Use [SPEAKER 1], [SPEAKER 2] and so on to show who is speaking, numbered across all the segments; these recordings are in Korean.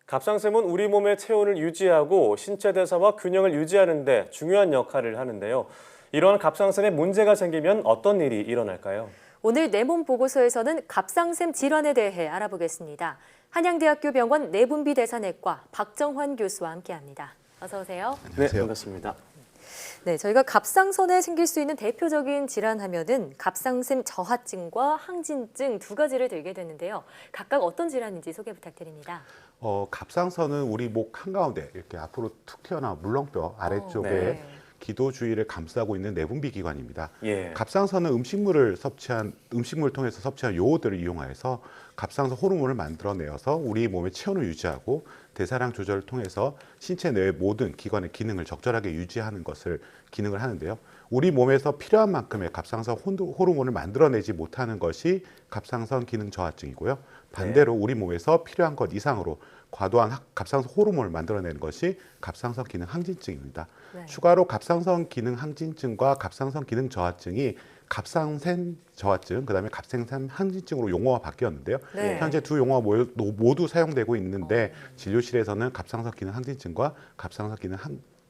[SPEAKER 1] 갑상샘은 우리 몸의 체온을 유지하고 신체 대사와 균형을 유지하는 데 중요한 역할을 하는데요. 이러한 갑상샘에 문제가 생기면 어떤 일이 일어날까요?
[SPEAKER 2] 오늘 내 몸 보고서에서는 갑상샘 질환에 대해 알아보겠습니다. 한양대학교 병원 내분비대사내과 박정환 교수와 함께합니다. 어서 오세요.
[SPEAKER 1] 네, 반갑습니다.
[SPEAKER 2] 네, 저희가 갑상선에 생길 수 있는 대표적인 질환 하면은 갑상샘 저하증과 항진증 두 가지를 들게 되는데요. 각각 어떤 질환인지 소개 부탁드립니다.
[SPEAKER 3] 갑상선은 우리 목 한가운데 이렇게 앞으로 툭 튀어나온 물렁뼈 아래쪽에
[SPEAKER 1] 네.
[SPEAKER 3] 기도 주위를 감싸고 있는 내분비 기관입니다.
[SPEAKER 1] 예.
[SPEAKER 3] 갑상선은 음식물을 통해서 섭취한 요오들을 이용하여서 갑상선 호르몬을 만들어내어서 우리 몸의 체온을 유지하고 대사량 조절을 통해서 신체 내의 모든 기관의 기능을 적절하게 유지하는 것을 기능을 하는데요. 우리 몸에서 필요한 만큼의 갑상선 호르몬을 만들어내지 못하는 것이 갑상선 기능 저하증이고요. 반대로 우리 몸에서 필요한 것 이상으로 과도한 갑상선 호르몬을 만들어내는 것이 갑상선 기능 항진증입니다.
[SPEAKER 2] 네.
[SPEAKER 3] 추가로 갑상선 기능 항진증과 갑상선 기능 저하증이 갑상샘 저하증, 그다음에 갑상샘 항진증으로 용어가 바뀌었는데요.
[SPEAKER 2] 네.
[SPEAKER 3] 현재 두 용어가 모두 사용되고 있는데 진료실에서는 갑상선 기능 항진증과 갑상선 기능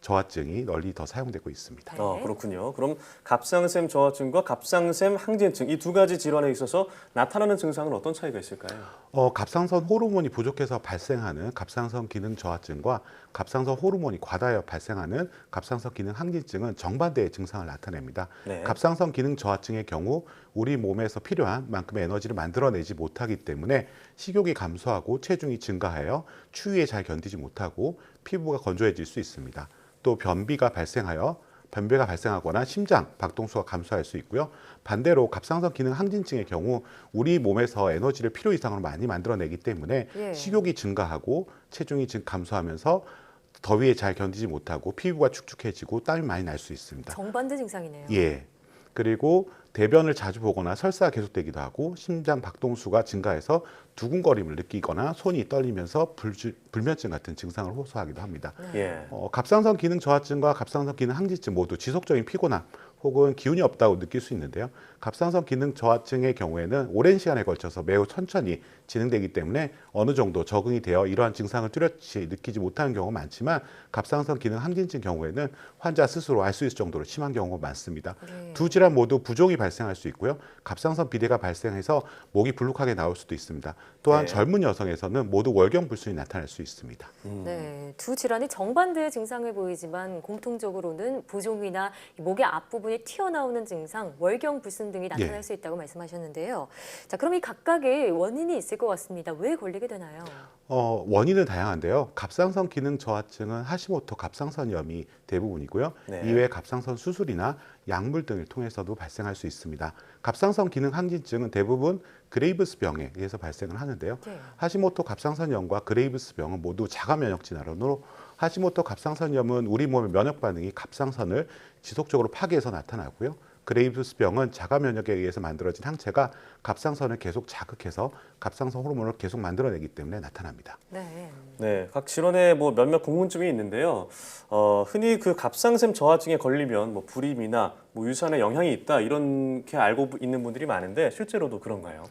[SPEAKER 3] 저하증이 널리 더 사용되고 있습니다.
[SPEAKER 2] 네.
[SPEAKER 1] 그렇군요. 그럼 갑상샘 저하증과 갑상샘 항진증 이 두 가지 질환에 있어서 나타나는 증상은 어떤 차이가 있을까요?
[SPEAKER 3] 갑상선 호르몬이 부족해서 발생하는 갑상선 기능 저하증과 갑상선 호르몬이 과다하여 발생하는 갑상선 기능 항진증은 정반대의 증상을 나타냅니다.
[SPEAKER 1] 네.
[SPEAKER 3] 갑상선 기능 저하증의 경우 우리 몸에서 필요한 만큼의 에너지를 만들어내지 못하기 때문에 식욕이 감소하고 체중이 증가하여 추위에 잘 견디지 못하고 피부가 건조해질 수 있습니다. 또 변비가 발생하거나 심장 박동수가 감소할 수 있고요. 반대로 갑상선 기능 항진증의 경우 우리 몸에서 에너지를 필요 이상으로 많이 만들어내기 때문에
[SPEAKER 2] 예.
[SPEAKER 3] 식욕이 증가하고 체중이 감소하면서 더위에 잘 견디지 못하고 피부가 축축해지고 땀이 많이 날 수 있습니다.
[SPEAKER 2] 정반대 증상이네요.
[SPEAKER 3] 예. 그리고 대변을 자주 보거나 설사가 계속되기도 하고 심장 박동수가 증가해서 두근거림을 느끼거나 손이 떨리면서 불면증 같은 증상을 호소하기도 합니다.
[SPEAKER 1] 예.
[SPEAKER 3] 갑상선 기능 저하증과 갑상선 기능 항진증 모두 지속적인 피곤함 혹은 기운이 없다고 느낄 수 있는데요. 갑상선 기능 저하증의 경우에는 오랜 시간에 걸쳐서 매우 천천히 진행되기 때문에 어느 정도 적응이 되어 이러한 증상을 뚜렷이 느끼지 못하는 경우가 많지만 갑상선 기능 항진증 경우에는 환자 스스로 알 수 있을 정도로 심한 경우가 많습니다.
[SPEAKER 2] 네.
[SPEAKER 3] 두 질환 모두 부종이 발생할 수 있고요. 갑상선 비대가 발생해서 목이 불룩하게 나올 수도 있습니다. 또한
[SPEAKER 1] 네.
[SPEAKER 3] 젊은 여성에서는 모두 월경불순이 나타날 수 있습니다.
[SPEAKER 2] 네, 두 질환이 정반대의 증상을 보이지만 공통적으로는 부종이나 목의 앞부분이 튀어나오는 증상, 월경불순 등이 나타날
[SPEAKER 3] 예.
[SPEAKER 2] 수 있다고 말씀하셨는데요. 자, 그럼 이 각각의 원인이 있을 것 같습니다. 왜 걸리게 되나요?
[SPEAKER 3] 원인은 다양한데요. 갑상선 기능 저하증은 하시모토 갑상선염이 대부분이고요.
[SPEAKER 1] 네.
[SPEAKER 3] 이외에 갑상선 수술이나 약물 등을 통해서도 발생할 수 있습니다. 갑상선 기능 항진증은 대부분 그레이브스 병에 의해서 발생을 하는데요.
[SPEAKER 2] 네.
[SPEAKER 3] 하시모토 갑상선염과 그레이브스 병은 모두 자가 면역 질환으로 하시모토 갑상선염은 우리 몸의 면역 반응이 갑상선을 지속적으로 파괴해서 나타나고요. 그레이브스 병은 자가 면역에 의해서 만들어진 항체가 갑상선을 계속 자극해서 갑상선 호르몬을 계속 만들어내기 때문에 나타납니다.
[SPEAKER 2] 네.
[SPEAKER 1] 네, 각 질환에 몇몇 궁금증이 있는데요. 흔히 그 갑상샘 저하증에 걸리면 불임이나 유산에 영향이 있다 이렇게 알고 있는 분들이 많은데 실제로도 그런가요?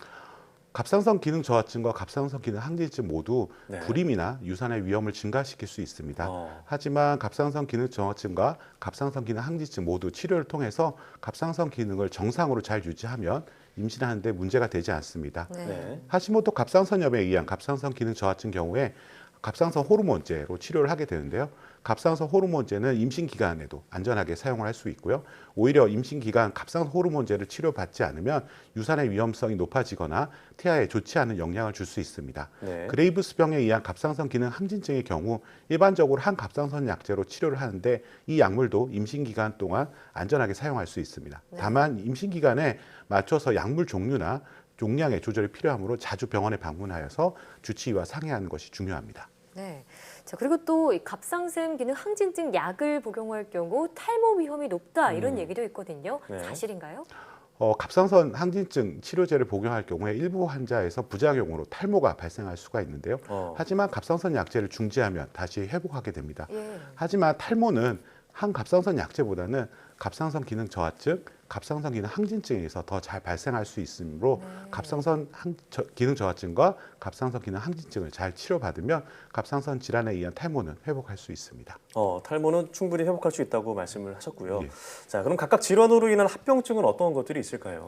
[SPEAKER 3] 갑상선 기능 저하증과 갑상선 기능 항진증 모두
[SPEAKER 1] 네.
[SPEAKER 3] 불임이나 유산의 위험을 증가시킬 수 있습니다.
[SPEAKER 1] 어.
[SPEAKER 3] 하지만 갑상선 기능 저하증과 갑상선 기능 항진증 모두 치료를 통해서 갑상선 기능을 정상으로 잘 유지하면 임신하는 데 문제가 되지 않습니다.
[SPEAKER 2] 네.
[SPEAKER 1] 네.
[SPEAKER 3] 하시모토 갑상선염에 의한 갑상선 기능 저하증 경우에 갑상선 호르몬제로 치료를 하게 되는데요. 갑상선 호르몬제는 임신 기간에도 안전하게 사용을 할 수 있고요. 오히려 임신 기간 갑상선 호르몬제를 치료받지 않으면 유산의 위험성이 높아지거나 태아에 좋지 않은 영향을 줄 수 있습니다.
[SPEAKER 1] 네.
[SPEAKER 3] 그레이브스 병에 의한 갑상선 기능 항진증의 경우 일반적으로 한 갑상선 약제로 치료를 하는데 이 약물도 임신 기간 동안 안전하게 사용할 수 있습니다.
[SPEAKER 2] 네.
[SPEAKER 3] 다만 임신 기간에 맞춰서 약물 종류나 용량의 조절이 필요하므로 자주 병원에 방문하여서 주치의와 상의하는 것이 중요합니다.
[SPEAKER 2] 네. 자, 그리고 또 이 갑상샘 기능 항진증 약을 복용할 경우 탈모 위험이 높다 이런 얘기도 있거든요.
[SPEAKER 1] 네.
[SPEAKER 2] 사실인가요?
[SPEAKER 3] 갑상선 항진증 치료제를 복용할 경우에 일부 환자에서 부작용으로 탈모가 발생할 수가 있는데요. 하지만 갑상선 약제를 중지하면 다시 회복하게 됩니다.
[SPEAKER 2] 예.
[SPEAKER 3] 하지만 탈모는 항갑상선 약제보다는 갑상선 기능 저하증, 갑상선 기능 항진증에서 더 잘 발생할 수 있으므로 갑상선 기능 저하증과 갑상선 기능 항진증을 잘 치료받으면 갑상선 질환에 의한 탈모는 회복할 수 있습니다.
[SPEAKER 1] 탈모는 충분히 회복할 수 있다고 말씀을 하셨고요.
[SPEAKER 3] 예.
[SPEAKER 1] 자, 그럼 각각 질환으로 인한 합병증은 어떤 것들이 있을까요?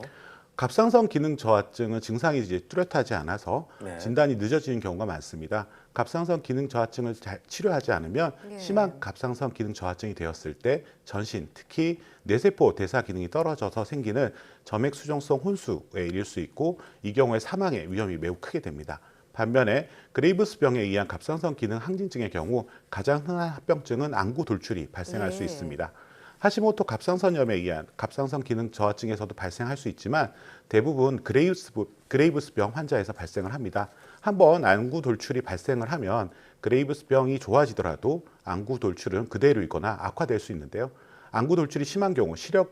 [SPEAKER 3] 갑상선 기능 저하증은 증상이 이제 뚜렷하지 않아서
[SPEAKER 1] 네.
[SPEAKER 3] 진단이 늦어지는 경우가 많습니다. 갑상선 기능 저하증을 잘 치료하지 않으면
[SPEAKER 2] 예.
[SPEAKER 3] 심한 갑상선 기능 저하증이 되었을 때 전신, 특히 뇌세포 대사 기능이 떨어져서 생기는 점액 수정성 혼수에 이를 수 있고 이 경우에 사망의 위험이 매우 크게 됩니다. 반면에 그레이브스병에 의한 갑상선 기능 항진증의 경우 가장 흔한 합병증은 안구 돌출이 발생할 수
[SPEAKER 2] 예.
[SPEAKER 3] 있습니다. 하시모토 갑상선염에 의한 갑상선 기능 저하증에서도 발생할 수 있지만 대부분 그레이브스병 환자에서 발생을 합니다. 한번 안구 돌출이 발생을 하면 그레이브스병이 좋아지더라도 안구 돌출은 그대로이거나 악화될 수 있는데요. 안구 돌출이 심한 경우 시력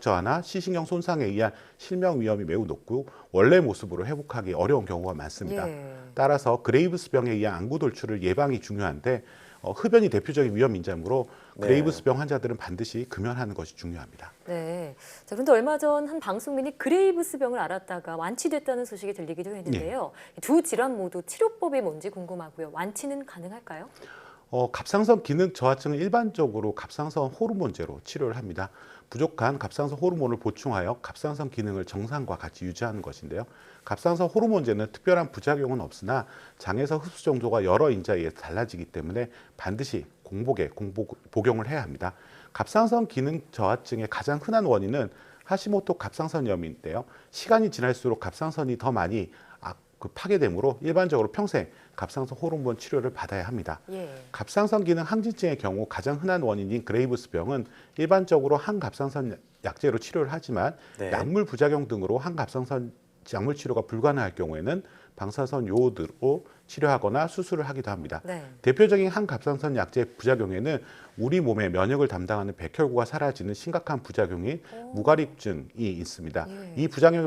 [SPEAKER 3] 저하나 시신경 손상에 의한 실명 위험이 매우 높고 원래 모습으로 회복하기 어려운 경우가 많습니다.
[SPEAKER 2] 예.
[SPEAKER 3] 따라서 그레이브스병에 의한 안구 돌출을 예방이 중요한데 흡연이 대표적인 위험 인자이므로
[SPEAKER 1] 네.
[SPEAKER 3] 그레이브스병 환자들은 반드시 금연하는 것이 중요합니다.
[SPEAKER 2] 네. 자, 그런데 얼마 전 한 방송인이 그레이브스병을 앓았다가 완치됐다는 소식이 들리기도 했는데요. 두 질환 모두 치료법이 뭔지 궁금하고요. 완치는 가능할까요?
[SPEAKER 3] 갑상선 기능 저하증은 일반적으로 갑상선 호르몬제로 치료를 합니다. 부족한 갑상선 호르몬을 보충하여 갑상선 기능을 정상과 같이 유지하는 것인데요. 갑상선 호르몬제는 특별한 부작용은 없으나 장에서 흡수 정도가 여러 인자에 의해 달라지기 때문에 반드시 복용을 해야 합니다. 갑상선 기능 저하증의 가장 흔한 원인은 하시모토 갑상선염인데요. 시간이 지날수록 갑상선이 더 많이 파괴되므로 일반적으로 평생 갑상선 호르몬 치료를 받아야 합니다.
[SPEAKER 2] 예.
[SPEAKER 3] 갑상선 기능 항진증의 경우 가장 흔한 원인인 그레이브스병은 일반적으로 항갑상선 약제로 치료를 하지만
[SPEAKER 1] 네.
[SPEAKER 3] 약물 부작용 등으로 항갑상선 약물 치료가 불가능할 경우에는 방사선 요오드로 치료하거나 수술을 하기도 합니다.
[SPEAKER 2] 네.
[SPEAKER 3] 대표적인 항갑상선 약제 부작용에는 우리 몸의 면역을 담당하는 백혈구가 사라지는 심각한 부작용인 무가립증이 있습니다.
[SPEAKER 2] 예.
[SPEAKER 3] 이 부작용이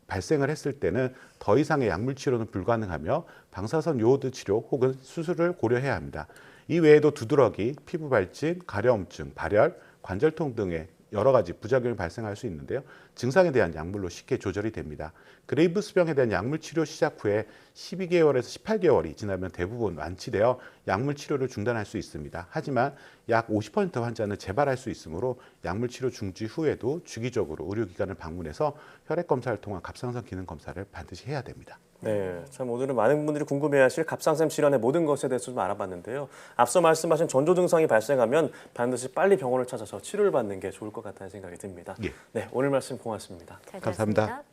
[SPEAKER 3] 발생을 했을 때는 더 이상의 약물 치료는 불가능하며 방사선 요오드 치료 혹은 수술을 고려해야 합니다. 이 외에도 두드러기, 피부 발진, 가려움증, 발열, 관절통 등의 여러 가지 부작용이 발생할 수 있는데요. 증상에 대한 약물로 쉽게 조절이 됩니다. 그레이브스병에 대한 약물 치료 시작 후에 12개월에서 18개월이 지나면 대부분 완치되어 약물 치료를 중단할 수 있습니다. 하지만 약 50% 환자는 재발할 수 있으므로 약물 치료 중지 후에도 주기적으로 의료기관을 방문해서 혈액 검사를 통한 갑상선 기능 검사를 반드시 해야 됩니다.
[SPEAKER 1] 네, 참 오늘은 많은 분들이 궁금해하실 갑상선 질환의 모든 것에 대해서 좀 알아봤는데요. 앞서 말씀하신 전조 증상이 발생하면 반드시 빨리 병원을 찾아서 치료를 받는 게 좋을 것 같다는 생각이 듭니다.
[SPEAKER 3] 예.
[SPEAKER 1] 네, 오늘 말씀 고맙습니다.
[SPEAKER 2] 잘
[SPEAKER 3] 감사합니다.
[SPEAKER 2] 들었습니다.